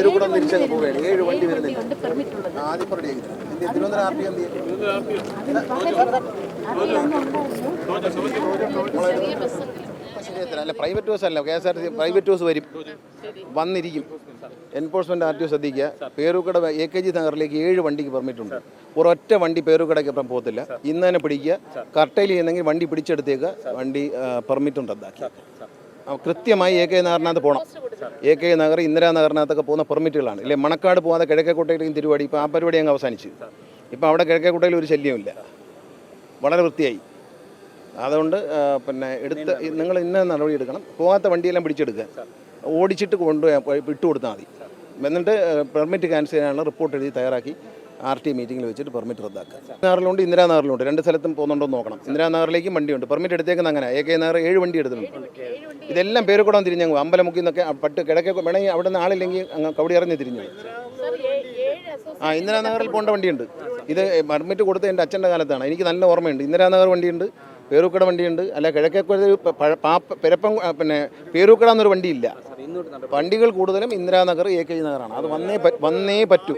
തിരുവനന്തപുരം തിരിച്ചങ്ങ് പോവുകയാണ്. 7 വണ്ടി വരുന്നില്ല. ആദ്യം തിരുവനന്തപുരം അല്ല, പ്രൈവറ്റ് ബസ് അല്ല, KSRTC പ്രൈവറ്റ് ബസ് വരും, വന്നിരിക്കും. എൻഫോഴ്സ്മെന്റ് RTO ശ്രദ്ധിക്കുക. പേരൂക്കട AKG നഗറിലേക്ക് 7 വണ്ടിക്ക് പെർമിറ്റ് ഉണ്ട്. ഒരൊറ്റ വണ്ടി പേരൂക്കടയ്ക്കപ്പം പോകത്തില്ല. ഇന്ന് തന്നെ പിടിക്കുക. കർട്ടയിൽ ചെയ്യുന്നെങ്കിൽ വണ്ടി പിടിച്ചെടുത്തേക്ക്, വണ്ടി പെർമിറ്റും റദ്ദാക്കി. കൃത്യമായി AK നഗറിനകത്ത് പോകണം. AK നഗർ, ഇന്ദിരാനഗറിനകത്തൊക്കെ പോകുന്ന പെർമിറ്റുകളാണ്. ഇല്ലേ, മണക്കാട് പോകാതെ കിഴക്കേക്കോട്ടയിലേക്കും തിരുവാടി. ഇപ്പോൾ ആ പരിപാടി അങ്ങ് അവസാനിച്ചു. ഇപ്പോൾ അവിടെ കിഴക്കേക്കോട്ടയിൽ ഒരു ശല്യമില്ല, വളരെ വൃത്തിയായി. അതുകൊണ്ട് പിന്നെ നിങ്ങൾ ഇന്ന നടപടി എടുക്കണം. പോകാത്ത വണ്ടിയെല്ലാം പിടിച്ചെടുക്കുക, ഓടിച്ചിട്ട് കൊണ്ടുപോയി വിട്ടുകൊടുത്താൽ മതി. എന്നിട്ട് പെർമിറ്റ് ക്യാൻസൽ ചെയ്യാനുള്ള റിപ്പോർട്ട് എഴുതി തയ്യാറാക്കി RT മീറ്റിങ്ങിൽ വെച്ചിട്ട് പെർമിറ്റ് റദ്ദാക്കുക. നഗറിലുണ്ട്, ഇന്ദിരാനഗറിലുണ്ട്, 2 സ്ഥലത്തും പോകുന്നുണ്ടോ എന്ന് നോക്കണം. ഇന്ദിരാനഗറിലേക്കും വണ്ടിയുണ്ട്, പെർമിറ്റ് എടുത്തേക്കുന്ന അങ്ങനെ. AK നഗർ 7 വണ്ടി എടുത്തിട്ടുണ്ട്. ഇതെല്ലാം പേരുകൂടാൻ തിരിഞ്ഞു. അമ്പലമുക്കിൽ നിന്നൊക്കെ പട്ട് കിഴക്കെ വേണമെങ്കിൽ അവിടെ നിന്ന് ആളില്ലെങ്കിൽ അങ്ങ് കവടി ഇറങ്ങി തിരിഞ്ഞു. ഇന്ദിരാനഗറിൽ പോകേണ്ട വണ്ടിയുണ്ട്. ഇത് പെർമിറ്റ് കൊടുത്ത എൻ്റെ അച്ഛൻ്റെ കാലത്താണ്, എനിക്ക് നല്ല ഓർമ്മയുണ്ട്. ഇന്ദിരാനഗർ വണ്ടിയുണ്ട്, പേരൂക്കട വണ്ടിയുണ്ട്. അല്ല, കിഴക്കേക്കോട്ട പെരപ്പം പിന്നെ പേരൂക്കട എന്നൊരു വണ്ടിയില്ല. വണ്ടികൾ കൂടുതലും ഇന്ദിരാനഗർ AKG നഗറാണ്. അത് വന്നേ പറ്റൂ.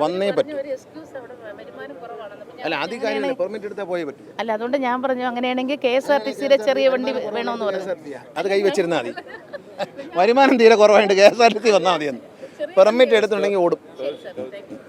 വന്നേ പറ്റൂ. അല്ല, അത് കാര്യമില്ല, പെർമിറ്റ് എടുത്താൽ പോയേ പറ്റൂ. അല്ല, അതുകൊണ്ട് ഞാൻ പറഞ്ഞു, അങ്ങനെയാണെങ്കിൽ KSRTCയുടെ ചെറിയ വണ്ടി വേണമെന്ന് പറഞ്ഞു. അത് കൈവച്ചിരുന്നാൽ മതി. വരുമാനം തീരെ കുറവായിട്ട് KSRTC വന്നാൽ മതിയെന്ന്. പെർമിറ്റ് എടുത്തിട്ടുണ്ടെങ്കിൽ ഓടും.